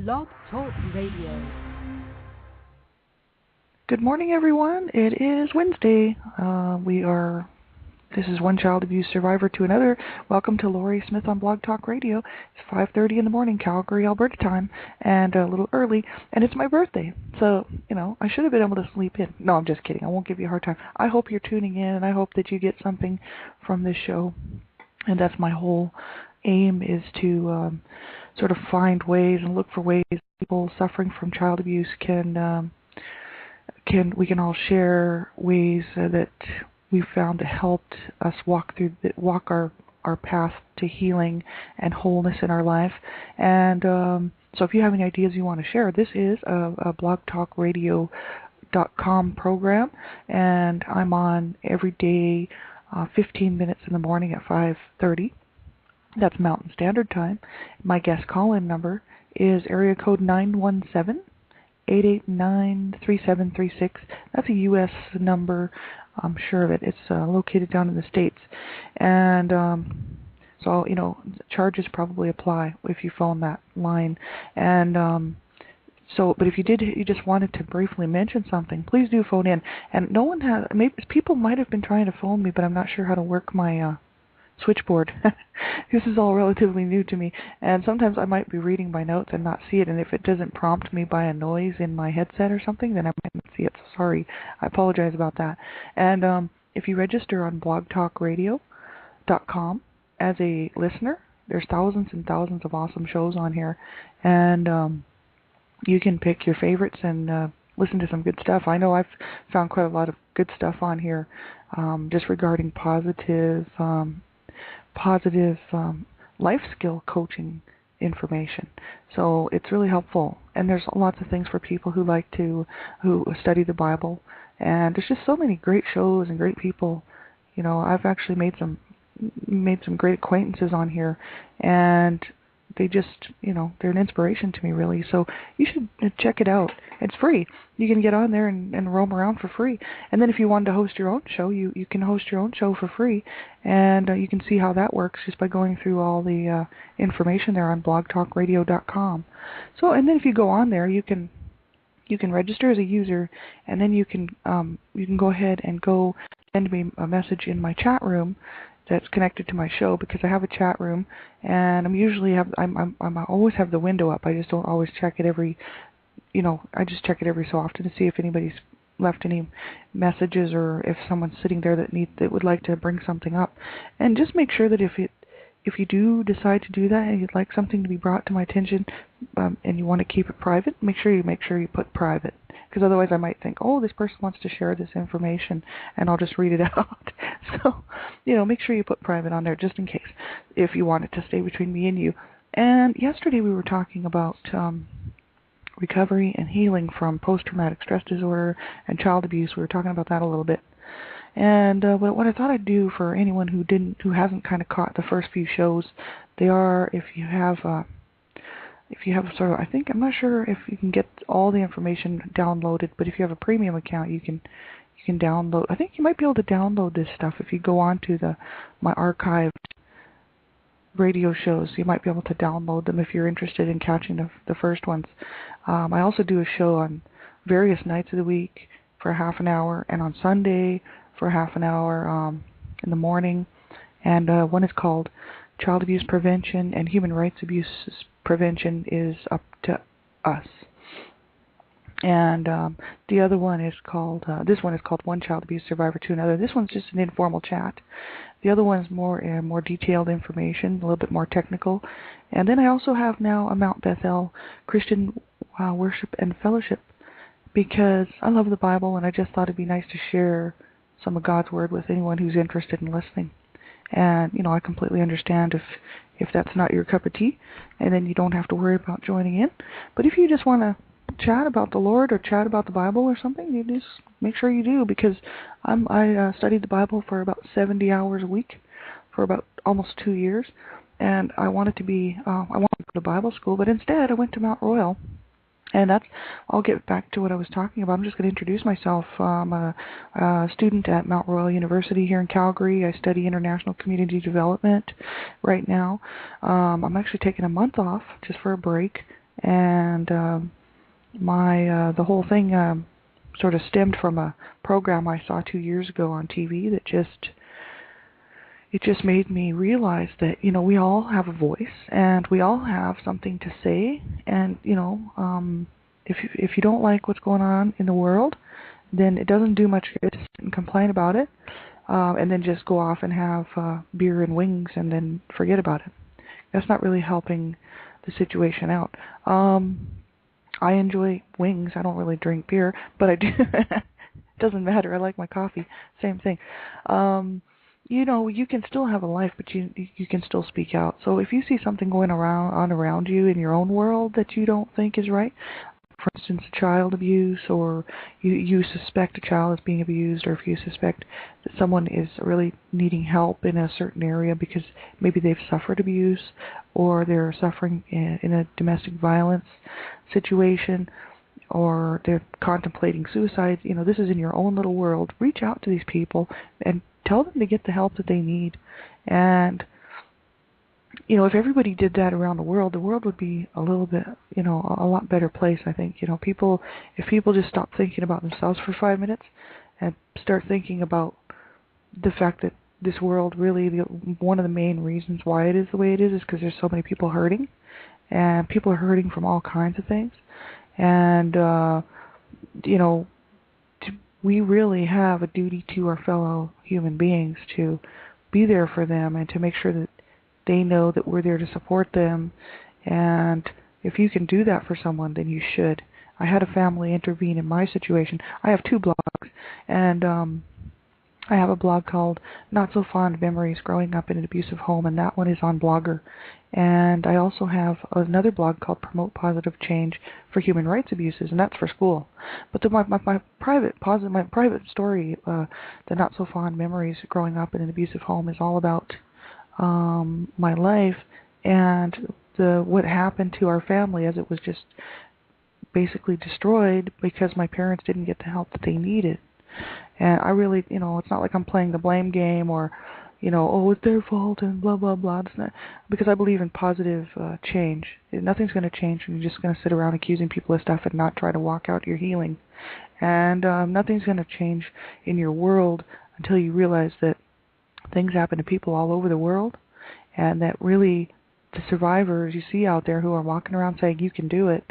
Blog Talk Radio. Good morning, everyone. It is Wednesday. This is One Child Abuse Survivor to Another. Welcome to Lori Smith on Blog Talk Radio. It's 5:30 in the morning, Calgary, Alberta time, and a little early, and it's my birthday. So, I should have been able to sleep in. No, I'm just kidding. I won't give you a hard time. I hope you're tuning in, and I hope that you get something from this show. And that's my whole aim, is to sort of find ways and look for ways people suffering from child abuse we can all share ways that we found that helped us walk our path to healing and wholeness in our life. And so if you have any ideas you want to share, this is a blogtalkradio.com program, and I'm on every day 15 minutes in the morning at 5:30. That's Mountain Standard Time. My guest call-in number is area code 917-889-3736. That's a U.S. number. I'm sure of it. It's located down in the States. And so, charges probably apply if you phone that line. And but if you just wanted to briefly mention something, please do phone in. And no one has, maybe people might have been trying to phone me, but I'm not sure how to work my switchboard. This is all relatively new to me, and sometimes I might be reading my notes and not see it, and if it doesn't prompt me by a noise in my headset or something, then I might not see it. So sorry. I apologize about that. And if you register on blogtalkradio.com as a listener, there's thousands and thousands of awesome shows on here, and you can pick your favorites and listen to some good stuff. I know I've found quite a lot of good stuff on here, just regarding positive life skill coaching information. So it's really helpful. And there's lots of things for people who study the Bible. And there's just so many great shows and great people. I've actually made some great acquaintances on here, and they just, they're an inspiration to me, really. So you should check it out. It's free. You can get on there and roam around for free. And then if you wanted to host your own show, you can host your own show for free. And you can see how that works just by going through all the information there on blogtalkradio.com. So, and then if you go on there, you can register as a user, and then you can go ahead and go send me a message in my chat room that's connected to my show, because I have a chat room, and I always have the window up. I just don't always check it I just check it every so often to see if anybody's left any messages, or if someone's sitting there that would like to bring something up. And just make sure that if you do decide to do that and you'd like something to be brought to my attention, and you want to keep it private, make sure you put private. Because otherwise I might think, this person wants to share this information, and I'll just read it out. So, make sure you put private on there just in case, if you want it to stay between me and you. And yesterday we were talking about recovery and healing from post-traumatic stress disorder and child abuse. We were talking about that a little bit. And what I thought I'd do for anyone who hasn't kind of caught the first few shows, if you have sort of, I'm not sure if you can get all the information downloaded, but if you have a premium account, you can download. I think you might be able to download this stuff if you go on to my archived radio shows. You might be able to download them if you're interested in catching the first ones. I also do a show on various nights of the week for half an hour, and on Sunday for half an hour in the morning. And one is called Child Abuse Prevention and Human Rights Abuse Prevention is Up to Us. And the other one is called, this one is called One Child Abuse Survivor to Another. This one's just an informal chat. The other one is more detailed information, a little bit more technical. And then I also have now a Mount Bethel Christian Worship and Fellowship, because I love the Bible, and I just thought it'd be nice to share some of God's Word with anyone who's interested in listening. And, I completely understand if that's not your cup of tea, and then you don't have to worry about joining in. But if you just want to chat about the Lord or chat about the Bible or something, you just make sure you do, because I studied the Bible for about 70 hours a week for about almost 2 years, and I wanted to go to Bible school, but instead I went to Mount Royal. And I'll get back to what I was talking about. I'm just going to introduce myself. I'm a student at Mount Royal University here in Calgary. I study international community development right now. I'm actually taking a month off just for a break, And the whole thing sort of stemmed from a program I saw 2 years ago on TV that just made me realize that, we all have a voice and we all have something to say. And, if you don't like what's going on in the world, then it doesn't do much good to sit and complain about it, and then just go off and have beer and wings and then forget about it. That's not really helping the situation out. I enjoy wings. I don't really drink beer, but I do. It doesn't matter. I like my coffee. Same thing. You can still have a life, but you can still speak out. So if you see something going around you in your own world that you don't think is right, for instance, child abuse, or you suspect a child is being abused, or if you suspect that someone is really needing help in a certain area because maybe they've suffered abuse or they're suffering in a domestic violence situation, or they're contemplating suicide, this is in your own little world. Reach out to these people and tell them to get the help that they need. And if everybody did that around the world would be a little bit, a lot better place, I think. If people just stop thinking about themselves for 5 minutes and start thinking about the fact that this world really, one of the main reasons why it is the way it is because there's so many people hurting, and people are hurting from all kinds of things. And, we really have a duty to our fellow human beings to be there for them and to make sure that they know that we're there to support them. And if you can do that for someone, then you should. I had a family intervene in my situation. I have 2 blogs, and I have a blog called Not So Fond Memories Growing Up in an Abusive Home, and that one is on Blogger. And I also have another blog called Promote Positive Change for Human Rights Abuses, and that's for school. But my private story, the Not So Fond Memories Growing Up in an Abusive Home, is all about my life and what happened to our family, as it was just basically destroyed because my parents didn't get the help that they needed. And I really, it's not like I'm playing the blame game or, it's their fault and blah, blah, blah. It's not, because I believe in positive change. Nothing's going to change when you're just going to sit around accusing people of stuff and not try to walk out your healing. And nothing's going to change in your world until you realize that things happen to people all over the world, and that really the survivors you see out there who are walking around saying you can do it,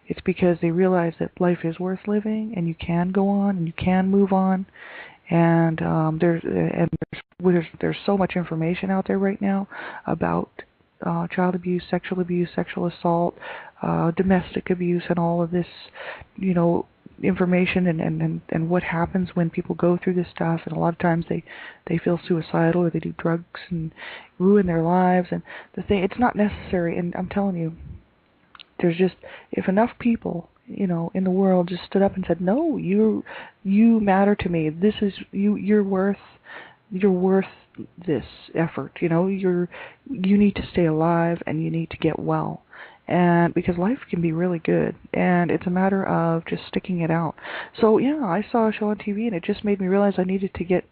it's because they realize that life is worth living and you can go on and you can move on. And there's so much information out there right now about child abuse, sexual assault, domestic abuse, and all of this, information and what happens when people go through this stuff. And a lot of times they feel suicidal, or they do drugs and ruin their lives. And it's not necessary. And I'm telling you, there's just, if enough people, in the world just stood up and said, no, you matter to me. This is you're worth this effort. You need to stay alive and you need to get well. And because life can be really good, and it's a matter of just sticking it out. So yeah, I saw a show on TV, and it just made me realize I needed to get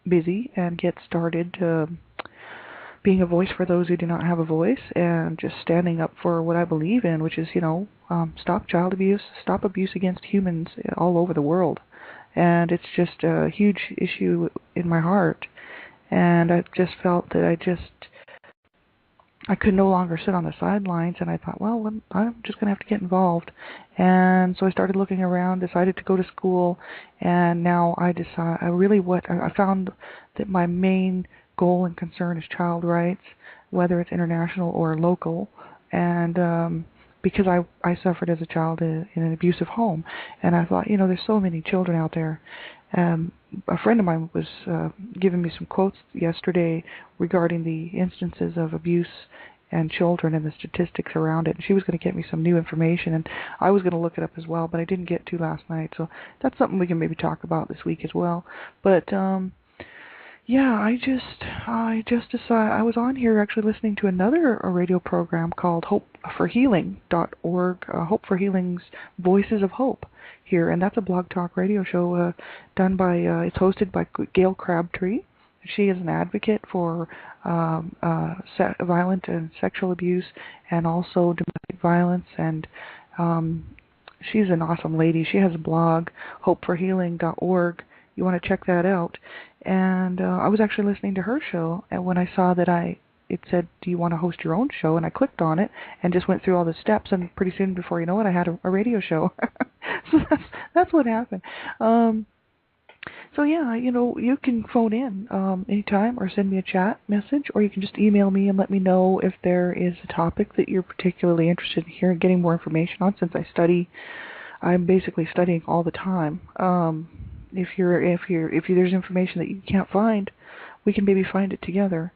busy and get started being a voice for those who do not have a voice, and just standing up for what I believe in, which is, stop child abuse, stop abuse against humans all over the world. And it's just a huge issue in my heart. And I just felt that I could no longer sit on the sidelines, and I thought, well, I'm just going to have to get involved. And so I started looking around, decided to go to school, and now I found that my main goal and concern is child rights, whether it's international or local. And because I suffered as a child in an abusive home, and I thought, there's so many children out there. A friend of mine was giving me some quotes yesterday regarding the instances of abuse and children and the statistics around it. And she was going to get me some new information, and I was going to look it up as well, but I didn't get to last night. So that's something we can maybe talk about this week as well. But yeah, I just decided, I was on here actually listening to a radio program called hopeforhealing.org, Hope for Healing's Voices of Hope here, and that's a blog talk radio show done by, it's hosted by Gail Crabtree. She is an advocate for violent and sexual abuse and also domestic violence, and she's an awesome lady. She has a blog, hopeforhealing.org. You want to check that out. And I was actually listening to her show, and when I saw that it said, do you want to host your own show? And I clicked on it and just went through all the steps, and pretty soon, before you know it, I had a radio show. So that's what happened. So yeah, you can phone in anytime or send me a chat message, or you can just email me and let me know if there is a topic that you're particularly interested in hearing, getting more information on. Since I'm basically studying all the time. If there's information that you can't find, we can maybe find it together.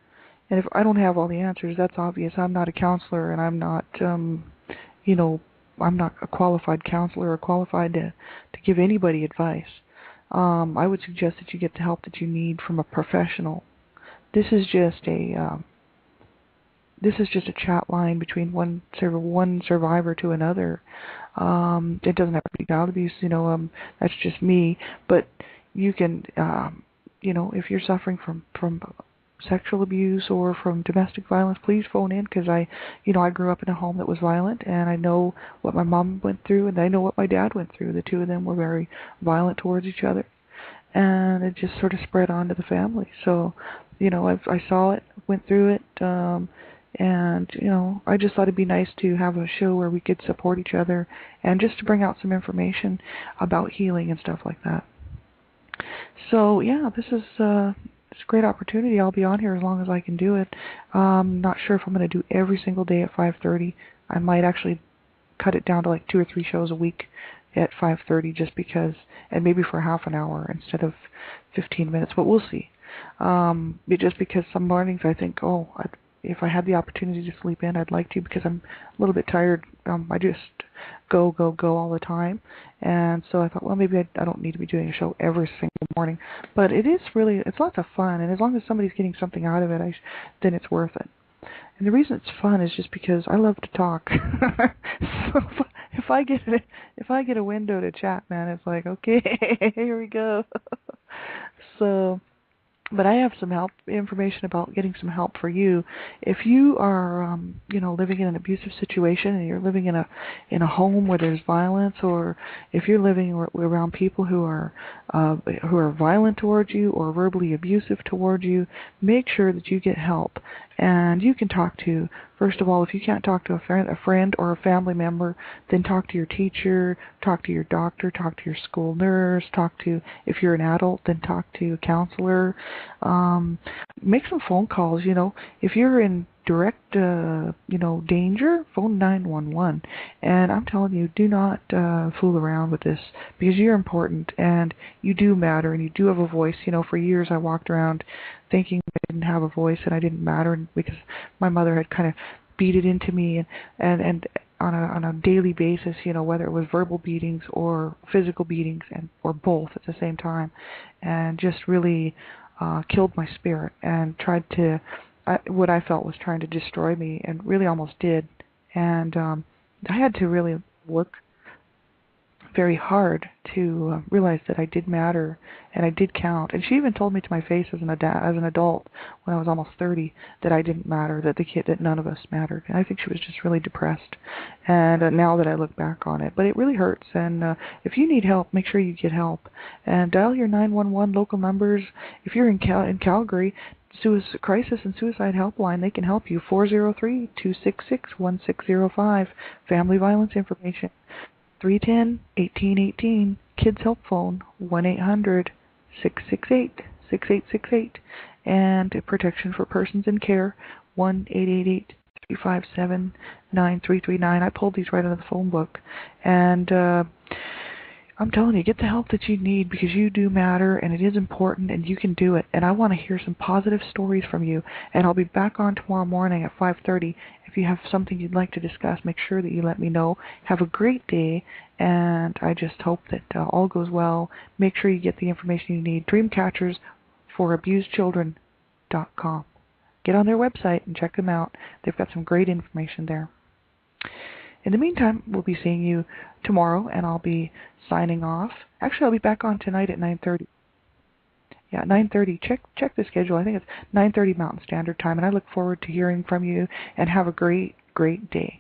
And if I don't have all the answers, that's obvious. I'm not a counselor, and I'm not, I'm not a qualified counselor or qualified to give anybody advice. I would suggest that you get the help that you need from a professional. This is just a chat line between one survivor to another. It doesn't have to be child abuse, that's just me. But you can, if you're suffering from sexual abuse or from domestic violence, please phone in, because I grew up in a home that was violent, and I know what my mom went through, and I know what my dad went through. The two of them were very violent towards each other, and it just sort of spread on to the family. So, I saw it, went through it, and I just thought it'd be nice to have a show where we could support each other, and just to bring out some information about healing and stuff like that. So yeah, this is it's a great opportunity. I'll be on here as long as I can do it. Not sure if I'm going to do every single day at 5:30. I might actually cut it down to like 2 or 3 shows a week at 5:30, just because, and maybe for half an hour instead of 15 minutes. But we'll see. Just because some mornings I think, if I had the opportunity to sleep in, I'd like to, because I'm a little bit tired. I just go all the time. And so I thought, well, maybe I don't need to be doing a show every single morning. But it's lots of fun. And as long as somebody's getting something out of it, then it's worth it. And the reason it's fun is just because I love to talk. So if I get a window to chat, man, it's like, okay, here we go. So, but I have some information about getting some help for you. If you are, living in an abusive situation, and you're living in a home where there's violence, or if you're living around people who are violent towards you or verbally abusive towards you, make sure that you get help. And you can talk to, first of all, if you can't talk to a friend or a family member, then talk to your teacher, talk to your doctor, talk to your school nurse, if you're an adult, then talk to a counselor. Make some phone calls. If you're in direct, danger, phone 911. And I'm telling you, do not fool around with this, because you're important and you do matter and you do have a voice. For years I walked around thinking I didn't have a voice and I didn't matter, because my mother had kind of beat it into me, and on a daily basis, whether it was verbal beatings or physical beatings, or both at the same time, and just really killed my spirit and tried to, what I felt was trying to destroy me, and really almost did. And I had to really work very hard to realize that I did matter and I did count. And she even told me to my face as an adult when I was almost 30 that I didn't matter, that none of us mattered. And I think she was just really depressed. And now that I look back on it, but it really hurts. And if you need help, make sure you get help and dial your 911 local numbers. If you're in Calgary, Crisis and Suicide Helpline, they can help you. 403-266-1605. Family violence information. 310-1818, Kids Help Phone, 1-800-668-6868, and Protection for Persons in Care, 1-888-357-9339. I pulled these right out of the phone book, and I'm telling you, get the help that you need, because you do matter, and it is important, and you can do it. And I want to hear some positive stories from you, and I'll be back on tomorrow morning at 5:30. If you have something you'd like to discuss, make sure that you let me know. Have a great day, and I just hope that all goes well. Make sure you get the information you need. DreamCatchersForAbusedChildren.com. Get on their website and check them out. They've got some great information there. In the meantime, we'll be seeing you tomorrow, and I'll be signing off. Actually, I'll be back on tonight at 9:30. Yeah, 9:30. Check the schedule. I think it's 9:30 Mountain Standard Time, and I look forward to hearing from you, and have a great, great day.